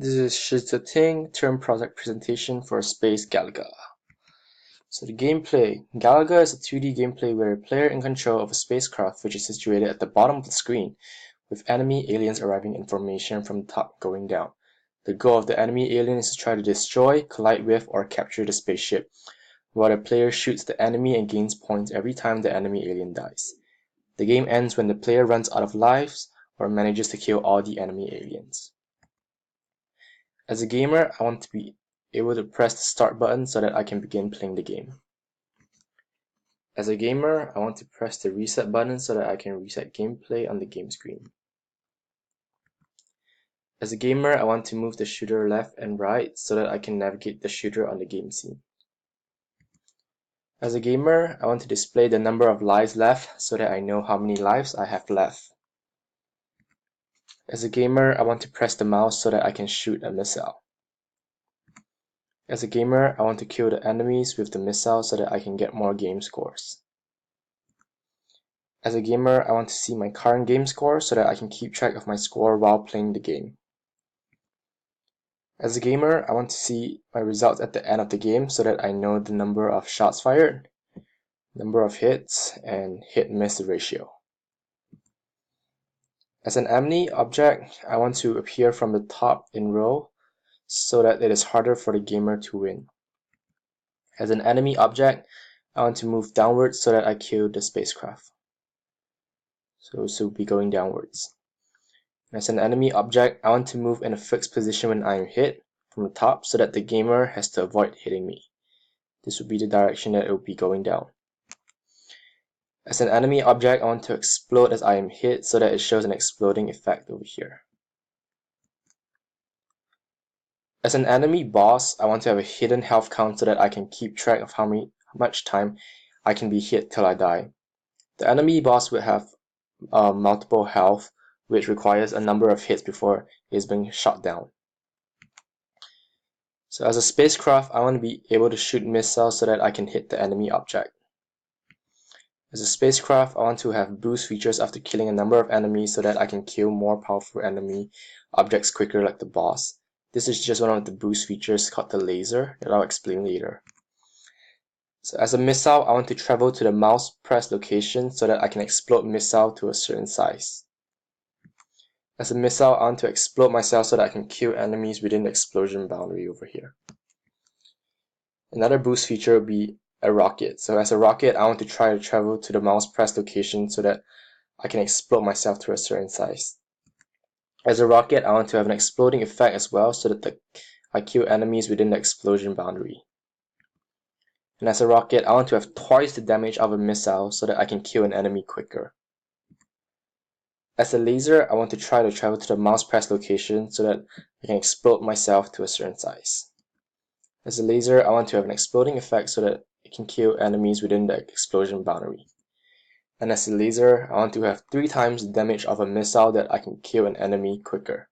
This is Shi Zhe Ting term project presentation for Space Galaga. So the gameplay. Galaga is a 2D gameplay where a player in control of a spacecraft which is situated at the bottom of the screen, with enemy aliens arriving in formation from the top going down. The goal of the enemy alien is to try to destroy, collide with, or capture the spaceship, while the player shoots the enemy and gains points every time the enemy alien dies. The game ends when the player runs out of lives or manages to kill all the enemy aliens. As a gamer, I want to be able to press the start button so that I can begin playing the game. As a gamer, I want to press the reset button so that I can reset gameplay on the game screen. As a gamer, I want to move the shooter left and right so that I can navigate the shooter on the game scene. As a gamer, I want to display the number of lives left so that I know how many lives I have left. As a gamer, I want to press the mouse so that I can shoot a missile. As a gamer, I want to kill the enemies with the missile so that I can get more game scores. As a gamer, I want to see my current game score so that I can keep track of my score while playing the game. As a gamer, I want to see my results at the end of the game so that I know the number of shots fired, number of hits, and hit-miss ratio. As an enemy object, I want to appear from the top in row so that it is harder for the gamer to win. As an enemy object, I want to move downwards so that I kill the spacecraft. So this will be going downwards. As an enemy object, I want to move in a fixed position when I am hit from the top so that the gamer has to avoid hitting me. This would be the direction that it will be going down. As an enemy object, I want to explode as I am hit so that it shows an exploding effect over here. As an enemy boss, I want to have a hidden health count so that I can keep track of how much time I can be hit till I die. The enemy boss would have multiple health, which requires a number of hits before it is being shot down. So as a spacecraft, I want to be able to shoot missiles so that I can hit the enemy object. As a spacecraft, I want to have boost features after killing a number of enemies so that I can kill more powerful enemy objects quicker like the boss. This is just one of the boost features called the laser that I'll explain later. So as a missile, I want to travel to the mouse press location so that I can explode missile to a certain size. As a missile, I want to explode myself so that I can kill enemies within the explosion boundary over here. Another boost feature would be a rocket. So as a rocket, I want to try to travel to the mouse press location so that I can explode myself to a certain size. As a rocket, I want to have an exploding effect as well so that I kill enemies within the explosion boundary. And as a rocket, I want to have twice the damage of a missile so that I can kill an enemy quicker. As a laser, I want to try to travel to the mouse press location so that I can explode myself to a certain size. As a laser, I want to have an exploding effect so that it can kill enemies within the explosion boundary. And as a laser, I want to have 3 times the damage of a missile that I can kill an enemy quicker.